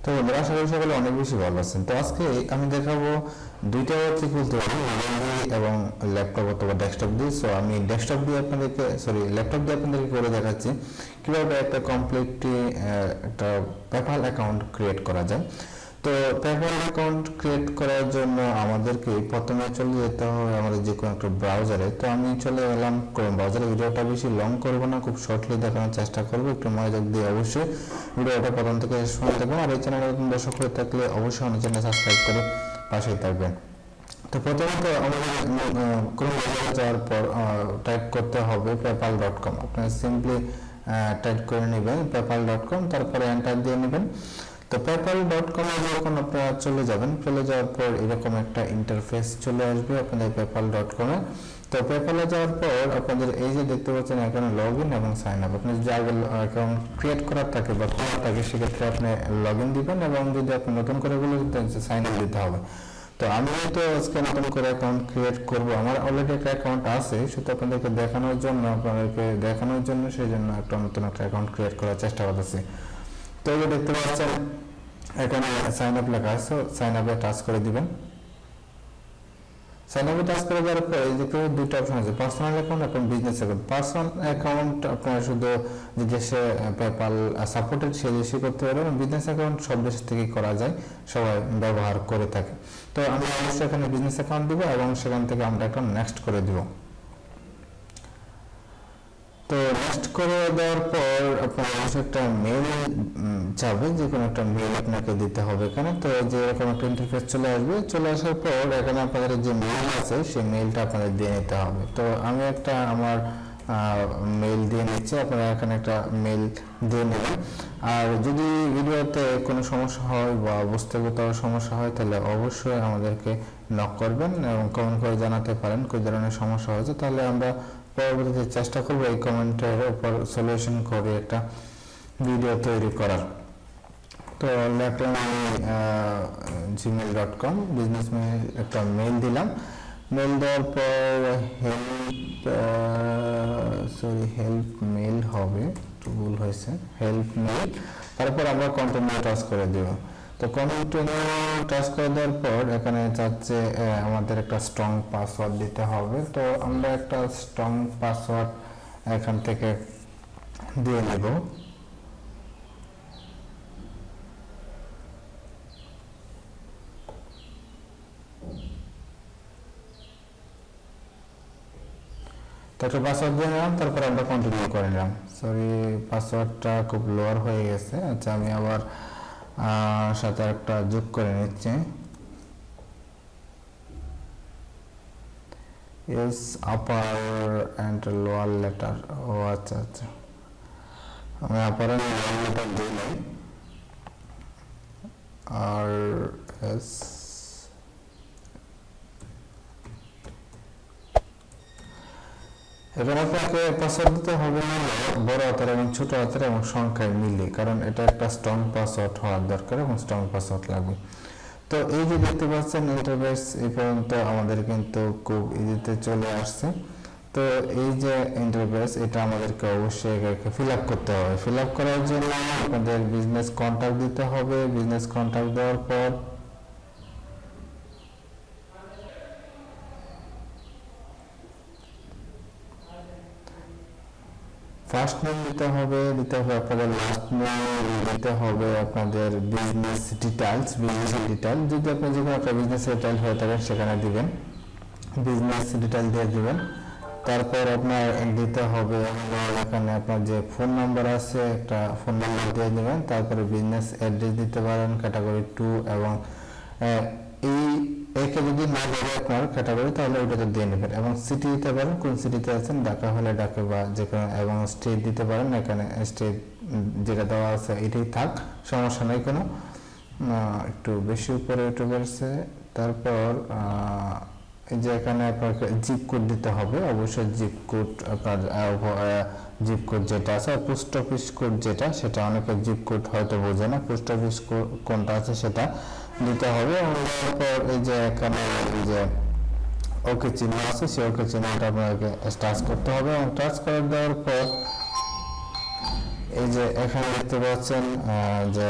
তো বন্ধুরা, আশা করি সকলে অনেক বেশি ভালো আছেন। তো আজকে আমি দেখাবো দুইটা ওয়েবসাইট খুলতে পারবো, মোবাইল দিয়ে এবং ল্যাপটপ অথবা ডেস্কটপ দিয়ে। সো আমি ল্যাপটপ দিয়ে আপনাদেরকে করে দেখাচ্ছি কিভাবে একটা কমপ্লিটলি একটা পেপ্যাল অ্যাকাউন্ট ক্রিয়েট করা যায়। তো পেপ্যাল অ্যাকাউন্ট ক্রিয়েট করার জন্য আমাদেরকে প্রথমে চলে যেতে হবে আমাদের যে কোনো একটা ব্রাউজারে। তো আমি চলে এলাম ক্রোম ব্রাউজারে। ভিডিওটা বেশি লং করবো না, খুব শর্টলি দেখানোর চেষ্টা করবো, একটু মনোযোগ দিয়ে অবশ্যই ভিডিওটা প্রথম থেকে শেষ পর্যন্ত দেখবেন। আর এই চ্যানেলে নতুন দর্শক হয়ে থাকলে অবশ্যই আমার চ্যানেল সাবস্ক্রাইব করে পাশেই থাকবেন। তো প্রথমত আমাদের ক্রোম ব্রাউজারে যাওয়ার পর টাইপ করতে হবে paypal.com। আপনারা সিম্পলি টাইপ করে নেবেন paypal.com, তারপরে এন্টার দিয়ে নেবেন। তো paypal.com এ যখন আপনারা চলে যাওয়ার পর এরকম একটা ইন্টারফেস চলে আসবে আপনাদের paypal.com এ। তো পেপ্যালে যাওয়ার পর আপনাদের এই যে দেখতে পাচ্ছেন এখানে লগ ইন এবং সাইন আপ। আপনি যে আগে অ্যাকাউন্ট ক্রিয়েট করার থাকে বা খোলা থাকে সেক্ষেত্রে আপনি লগ ইন দিবেন, এবং যদি আপনি নতুন করে সাইন আপ দিতে হবে। তো আমি তো আজকে নতুন করে অ্যাকাউন্ট ক্রিয়েট করব, আমার অলরেডি একটা অ্যাকাউন্ট আছে, শুধু আপনাদেরকে দেখানোর জন্য সেই জন্য একটা নতুন একটা অ্যাকাউন্ট ক্রিয়েট করার চেষ্টা করতেছি। তো এই যে দেখতে পাচ্ছেন এখানে সাইন আপ লেখা আছে, সাইন আপে টাচ করে দিবেন। সাইন আপে টাচ করে দেওয়ার পর এই দেখতে দুটো অপশন আছে, পার্সোনাল অ্যাকাউন্ট এবং বিজনেস অ্যাকাউন্ট। পার্সোনাল অ্যাকাউন্ট আপনারা শুধু যে দেশে পেপ্যাল সাপোর্টেড সেই দেশে করতে পারবেন, এবং বিজনেস অ্যাকাউন্ট সব দেশ থেকেই করা যায়, সবাই ব্যবহার করে থাকে। তো আমরা অবশ্যই এখানে বিজনেস অ্যাকাউন্ট দিব এবং সেখান থেকে আমরা একটা নেক্সট করে দিব। তো নেক্সট করে দেওয়ার পর আপনার অবশ্যই একটা মেল যাবে, যে কোনো একটা মেল আপনাকে দিতে হবে এখানে। তো যে এরকম একটা ইন্টারফেস চলে আসার পর এখানে আপনাদের যে মেল আছে সেই মেলটা আপনাদের দিয়ে নিতে হবে। তো আমি একটা আমার মেল দিয়ে নিচ্ছি, আপনারা এখানে একটা মেল দিয়ে নেবেন। আর যদি ভিডিওতে কোনো সমস্যা হয় বা বুঝতে কোথাও সমস্যা হয় তাহলে অবশ্যই আমাদেরকে নক করবেন এবং কমেন্ট করে জানাতে পারেন কোন ধরনের সমস্যা হয়েছে, তাহলে আমরা পরবর্তীতে চেষ্টা করবো এই কমেন্টের উপর সলিউশন করে একটা ভিডিও তৈরি করার। তো লেখলাম আমি gmail.com বিজনেস মেল, একটা মেল দিলাম। মেল দেওয়ার পর হেল্প মেল হবে, একটু ভুল হয়েছে, হেল্প মেল। তারপর আমরা কন্টিনিউ টাচ করে দেব। তো কন্টিনিউ টাচ করে দেওয়ার পর এখানে চাচ্ছে আমাদের একটা স্ট্রং পাসওয়ার্ড দিতে হবে। তো আমরা একটা স্ট্রং পাসওয়ার্ড এখান থেকে দিয়ে নেব। তো একটা পাসওয়ার্ড দিয়ে নিলাম, তারপর আমরা কন্টিনিউ করে নিলাম। সরি, পাসওয়ার্ডটা খুব লোয়ার হয়ে গেছে। আচ্ছা, আমি আবার সাথে একটা যোগ করে নিচ্ছি। S upper and lower letter. ও আচ্ছা, আমি আপার অ্যান্ড লোয়ার লেটার দিই নাই। আর এস এবার আপনাকে পাসওয়ার্ড দিতে হবে বড় হাতের এবং ছোট হাতের এবং সংখ্যায় মিলে, কারণ এটা একটা স্ট্রং পাসওয়ার্ড হওয়ার দরকার এবং স্ট্রং পাসওয়ার্ড লাগবে। তো এই যে দেখতে পাচ্ছেন ইন্টারফেস এই পর্যন্ত আমাদের কিন্তু খুব ইজিতে চলে আসছে। তো এই যে ইন্টারফেস, এটা আমাদেরকে অবশ্যই ফিল আপ করতে হবে। ফিল আপ করার জন্য আপনাদের বিজনেস কন্ট্যাক্ট দিতে হবে। বিজনেস কন্ট্যাক্ট দেওয়ার পর ফার্স্ট নেম দিতে হবে আপনাদের, লাস্ট নেম দিতে হবে আপনাদের, বিজনেস ডিটেইলস যদি আপনি যে কোনো একটা বিজনেস ডিটেইল হয়ে থাকেন সেখানে দিবেন, বিজনেস ডিটেইল দিয়ে দিবেন। তারপর আপনার দিতে হবে এখানে আপনার যে ফোন নাম্বার আছে একটা ফোন নাম্বার দিয়ে দেবেন। তারপরে বিজনেস অ্যাড্রেস দিতে পারেন ক্যাটাগরি 2, এবং এই একে যদি না ধরে আপনার ক্যাটাগরি তাহলে ওইটাতে দিয়ে নেবেন, এবং সিটি দিতে পারেন, কোন সিটিতে আছেন, ঢাকা হলে ঢাকা বা যে কোনো, এবং স্টেট দিতে পারেন। এখানে স্টেট যেটা দেওয়া আছে এটাই থাক, সমস্যা নেই কোনো। একটু বেশি উপরে একটু বেড়েছে। তারপর এই যে এখানে আপনাকে জিপ কোড দিতে হবে, অবশ্যই জিপ কোড আপনার জিপ কোড যেটা আছে, আর পোস্ট অফিস কোড যেটা, সেটা অনেকে জিপ কোড হয়তো বোঝে না, পোস্ট অফিস কোনটা আছে সেটা দিতে হবে। এবং তারপর এই যে এখানে এই যে ওকে চিহ্ন আছে, সেই ওকে চিহ্নটা আপনাকে টাচ করতে হবে, এবং টাচ করে দেওয়ার পর এই যে এখানে দেখতে পাচ্ছেন যে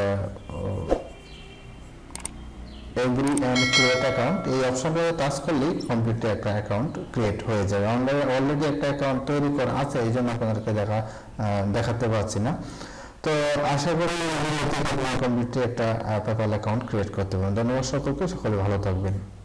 এগ্রি অ্যান্ড ক্রিয়েট অ্যাকাউন্ট, এই অপশনটাতে টাচ করলেই কমপ্লিটলি একটা অ্যাকাউন্ট ক্রিয়েট হয়ে যাবে। অলরেডি একটা অ্যাকাউন্ট তৈরি করা আছে, এই জন্য আপনাদেরকে দেখাতে পারছি না। তো আশা করি কমপ্লিটলি একটা পেপ্যাল অ্যাকাউন্ট ক্রিয়েট করতে পারবেন। ধন্যবাদ সকলকে, সকলে ভালো থাকবেন।